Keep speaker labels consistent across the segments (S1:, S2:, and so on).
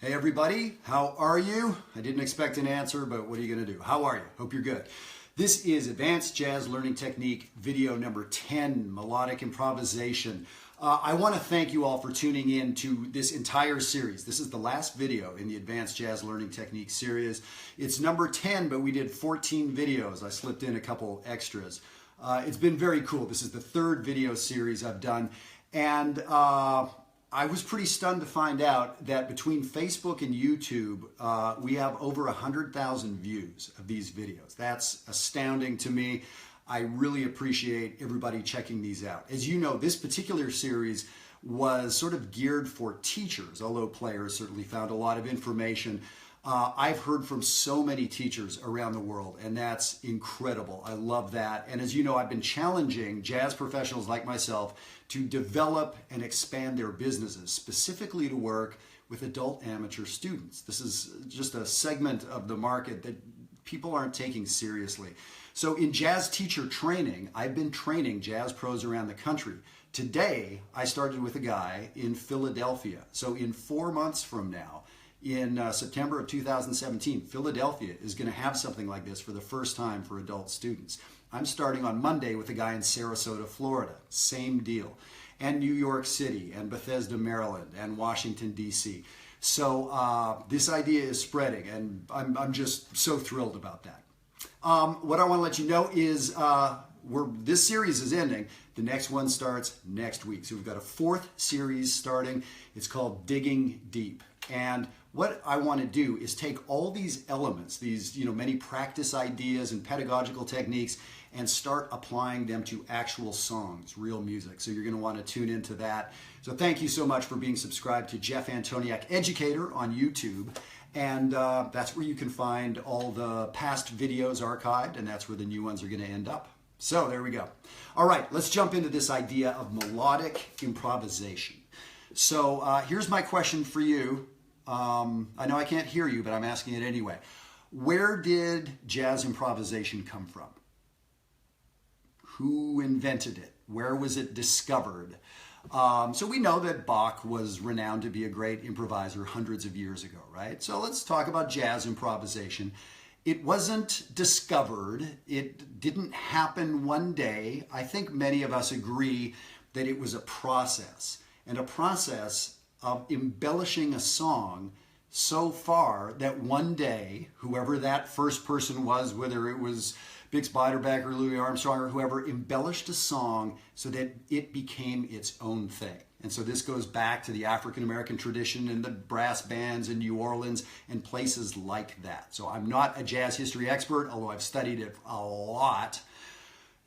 S1: Hey everybody, how are you? I didn't expect an answer, but what are you going to do? How are you? Hope you're good. This is Advanced Jazz Learning Technique video number 10, Melodic Improvisation. I want to thank you all for tuning in to this entire series. This is the last video in the Advanced Jazz Learning Technique series. It's number 10, but we did 14 videos. I slipped in a couple extras. It's been very cool. This is the third video series I've done, and I was pretty stunned to find out that between Facebook and YouTube, we have over 100,000 views of these videos. That's astounding to me. I really appreciate everybody checking these out. As you know, this particular series was sort of geared for teachers, although players certainly found a lot of information. I've heard from so many teachers around the world, and that's incredible. I love that. And as you know, I've been challenging jazz professionals like myself to develop and expand their businesses, specifically to work with adult amateur students. This is just a segment of the market that people aren't taking seriously. So in jazz teacher training, I've been training jazz pros around the country. Today, I started with a guy in Philadelphia. So in 4 months from now, in September of 2017, Philadelphia is going to have something like this for the first time for adult students. I'm starting on Monday with a guy in Sarasota, Florida. Same deal. And New York City, and Bethesda, Maryland, and Washington, D.C. So this idea is spreading, and I'm just so thrilled about that. What I want to let you know is this series is ending. The next one starts next week. So we've got a fourth series starting. It's called Digging Deep. And what I want to do is take all these elements, these many practice ideas and pedagogical techniques, and start applying them to actual songs, real music. So you're going to want to tune into that. So thank you so much for being subscribed to Jeff Antoniuk Educator on YouTube. And that's where you can find all the past videos archived, and that's where the new ones are going to end up. So there we go. All right, let's jump into this idea of melodic improvisation. So here's my question for you. I know I can't hear you, but I'm asking it anyway. Where did jazz improvisation come from? Who invented it? Where was it discovered? So we know that Bach was renowned to be a great improviser hundreds of years ago, right? So let's talk about jazz improvisation. It wasn't discovered. It didn't happen one day. I think many of us agree that it was a process, and a process of embellishing a song so far that one day, whoever that first person was, whether it was Bix Beiderbecke or Louis Armstrong or whoever, embellished a song so that it became its own thing. And so this goes back to the African-American tradition and the brass bands in New Orleans and places like that. So I'm not a jazz history expert, although I've studied it a lot.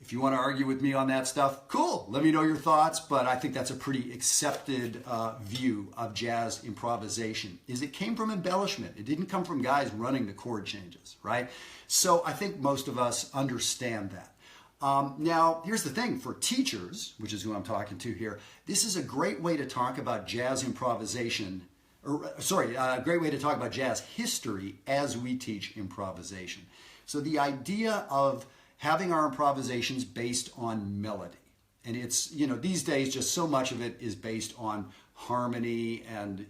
S1: If you want to argue with me on that stuff, cool. Let me know your thoughts, but I think that's a pretty accepted view of jazz improvisation, is it came from embellishment. It didn't come from guys running the chord changes, right? So I think most of us understand that. Now, here's the thing. For teachers, which is who I'm talking to here, this is a great way to talk about jazz improvisation, a great way to talk about jazz history as we teach improvisation. So the idea of having our improvisations based on melody. And it's, these days just so much of it is based on harmony, and,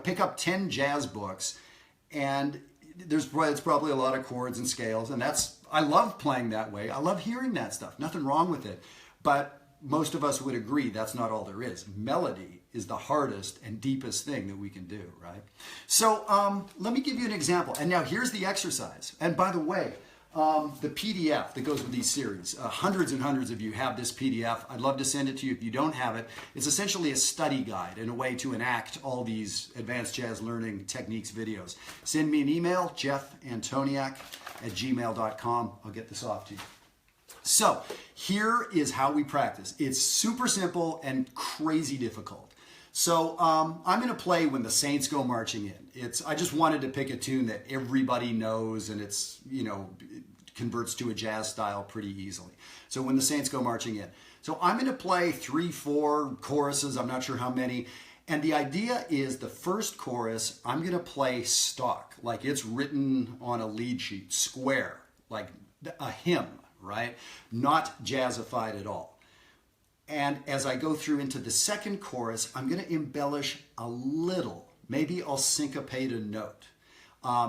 S1: pick up 10 jazz books and it's probably a lot of chords and scales, and I love playing that way. I love hearing that stuff. Nothing wrong with it. But most of us would agree that's not all there is. Melody is the hardest and deepest thing that we can do, right? So let me give you an example. And now here's the exercise. And by the way, the PDF that goes with these series, hundreds and hundreds of you have this PDF. I'd love to send it to you if you don't have it. It's essentially a study guide and a way to enact all these advanced jazz learning techniques videos. Send me an email, jeffantoniuk@gmail.com. I'll get this off to you. So here is how we practice. It's super simple and crazy difficult. So I'm going to play When the Saints Go Marching In. I just wanted to pick a tune that everybody knows, and it's, converts to a jazz style pretty easily. So When the Saints Go Marching In. So I'm going to play 3, 4 choruses. I'm not sure how many. And the idea is the first chorus, I'm going to play stock, like it's written on a lead sheet, square, like a hymn, right? Not jazzified at all. And as I go through into the second chorus, I'm going to embellish a little, maybe I'll syncopate a note.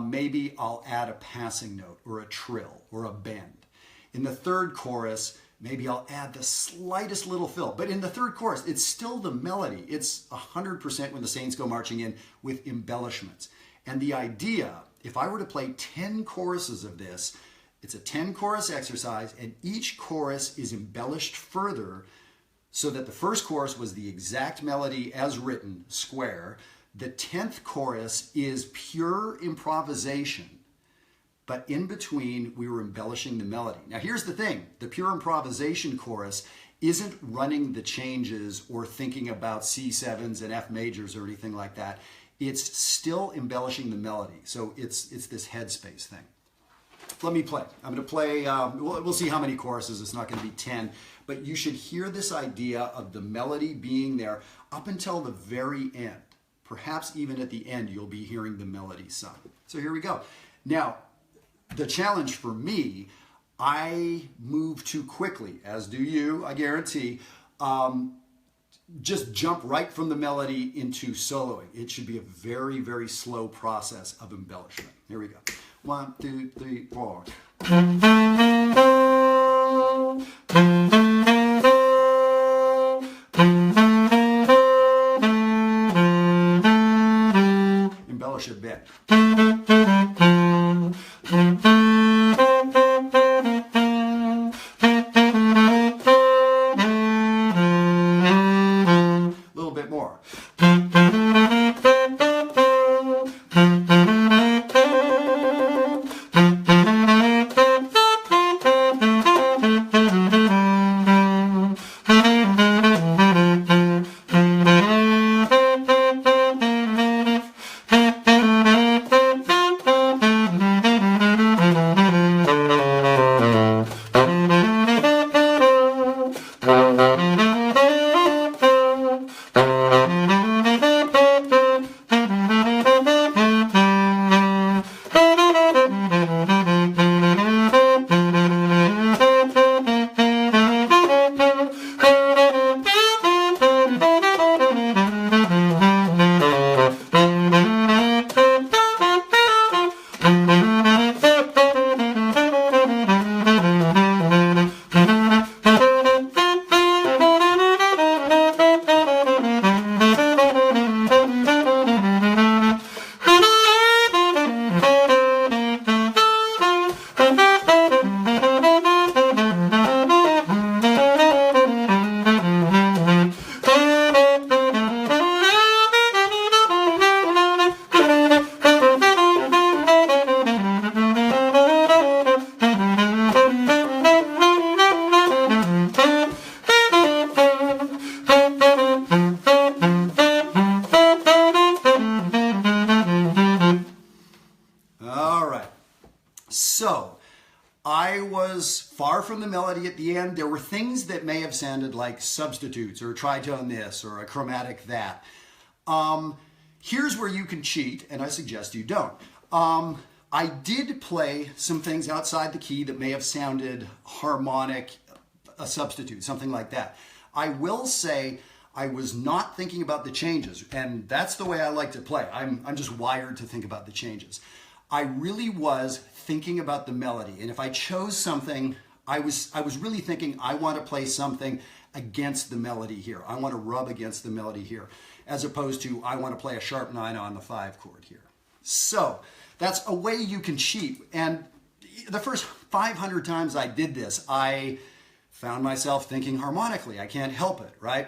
S1: Maybe I'll add a passing note or a trill or a bend. In the third chorus, maybe I'll add the slightest little fill. But in the third chorus, it's still the melody. It's 100% When the Saints Go Marching In with embellishments. And the idea, if I were to play 10 choruses of this, it's a 10 chorus exercise, and each chorus is embellished further so that the first chorus was the exact melody as written, square. The 10th chorus is pure improvisation, but in between we were embellishing the melody. Now here's the thing, the pure improvisation chorus isn't running the changes or thinking about C7s and F majors or anything like that. It's still embellishing the melody. So it's this headspace thing. Let me play. I'm going to play, we'll see how many choruses, it's not going to be 10, but you should hear this idea of the melody being there up until the very end. Perhaps even at the end, you'll be hearing the melody sung. So here we go. Now, the challenge for me, I move too quickly, as do you, I guarantee. Just jump right from the melody into soloing. It should be a very, very slow process of embellishment. Here we go. 1, 2, 3, 4. Embellish a bit. A little bit more. So, I was far from the melody at the end. There were things that may have sounded like substitutes or a tritone this or a chromatic that. Here's where you can cheat, and I suggest you don't. I did play some things outside the key that may have sounded harmonic, a substitute, something like that. I will say I was not thinking about the changes, and that's the way I like to play. I'm just wired to think about the changes. I really was thinking about the melody, and if I chose something, I was really thinking I want to play something against the melody here. I want to rub against the melody here, as opposed to I want to play a sharp 9 on the 5 chord here. So that's a way you can cheat. And the first 500 times I did this, I found myself thinking harmonically. I can't help it, right?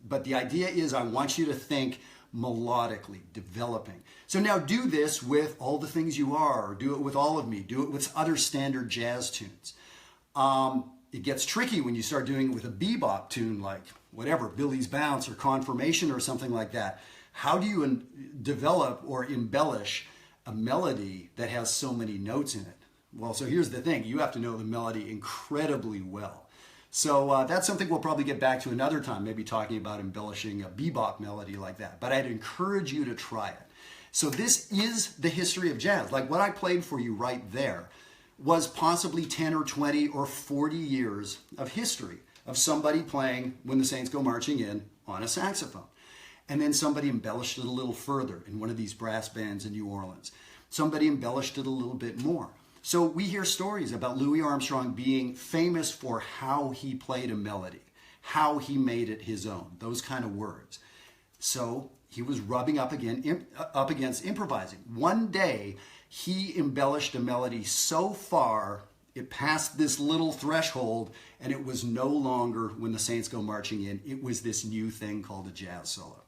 S1: But the idea is I want you to think melodically, developing. So now do this with all the things you are, or do it with All of Me, do it with other standard jazz tunes. It gets tricky when you start doing it with a bebop tune like whatever, Billy's Bounce or Confirmation or something like that. How do you develop or embellish a melody that has so many notes in it? Well, so here's the thing. You have to know the melody incredibly well. So that's something we'll probably get back to another time, maybe talking about embellishing a bebop melody like that. But I'd encourage you to try it. So this is the history of jazz. Like what I played for you right there was possibly 10 or 20 or 40 years of history of somebody playing When the Saints Go Marching In on a saxophone. And then somebody embellished it a little further in one of these brass bands in New Orleans. Somebody embellished it a little bit more. So we hear stories about Louis Armstrong being famous for how he played a melody, how he made it his own, those kind of words. So he was rubbing up against improvising. One day, he embellished a melody so far, it passed this little threshold, and it was no longer When the Saints Go Marching In. It was this new thing called a jazz solo.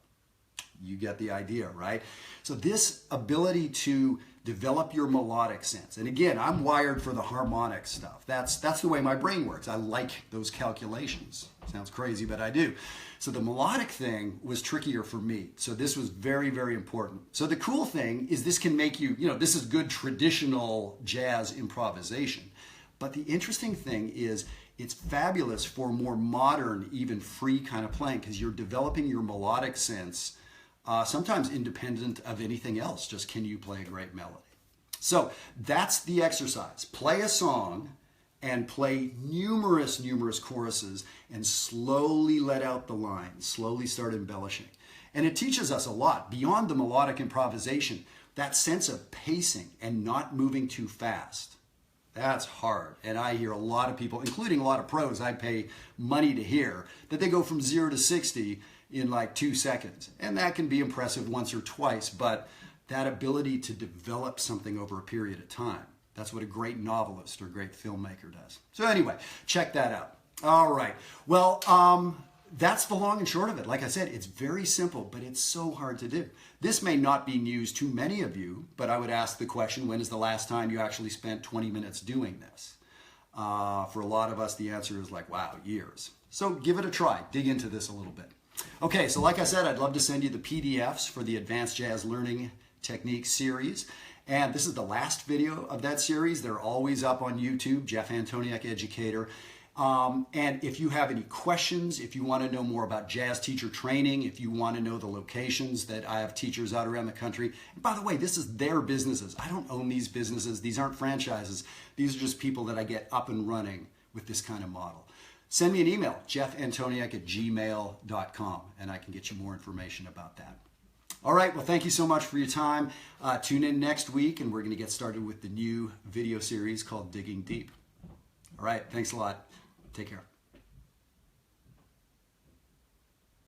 S1: You get the idea, right? So this ability to develop your melodic sense. And again, I'm wired for the harmonic stuff. That's the way my brain works. I like those calculations. Sounds crazy, but I do. So the melodic thing was trickier for me. So this was very, very important. So the cool thing is this can make you, this is good traditional jazz improvisation. But the interesting thing is it's fabulous for more modern, even free kind of playing because you're developing your melodic sense sometimes independent of anything else. Just can you play a great melody? So that's the exercise. Play a song and play numerous choruses and slowly let out the lines, slowly start embellishing. And it teaches us a lot beyond the melodic improvisation, that sense of pacing and not moving too fast. That's hard. And I hear a lot of people, including a lot of pros I pay money to hear, that they go from 0 to 60 in like 2 seconds. And that can be impressive once or twice, but that ability to develop something over a period of time, that's what a great novelist or great filmmaker does. So anyway, check that out. All right. Well, that's the long and short of it. Like I said, it's very simple, but it's so hard to do. This may not be news to many of you, but I would ask the question, when is the last time you actually spent 20 minutes doing this? For a lot of us, the answer is like, wow, years. So give it a try. Dig into this a little bit. Okay, so like I said, I'd love to send you the PDFs for the Advanced Jazz Learning Techniques series. And this is the last video of that series. They're always up on YouTube, Jeff Antoniuk Educator. And if you have any questions, if you want to know more about jazz teacher training, if you want to know the locations that I have teachers out around the country, and by the way, this is their businesses. I don't own these businesses. These aren't franchises. These are just people that I get up and running with this kind of model. Send me an email, jeffantoniuk@gmail.com, and I can get you more information about that. All right, well, thank you so much for your time. Tune in next week, and we're going to get started with the new video series called Digging Deep. All right, thanks a lot. Take care.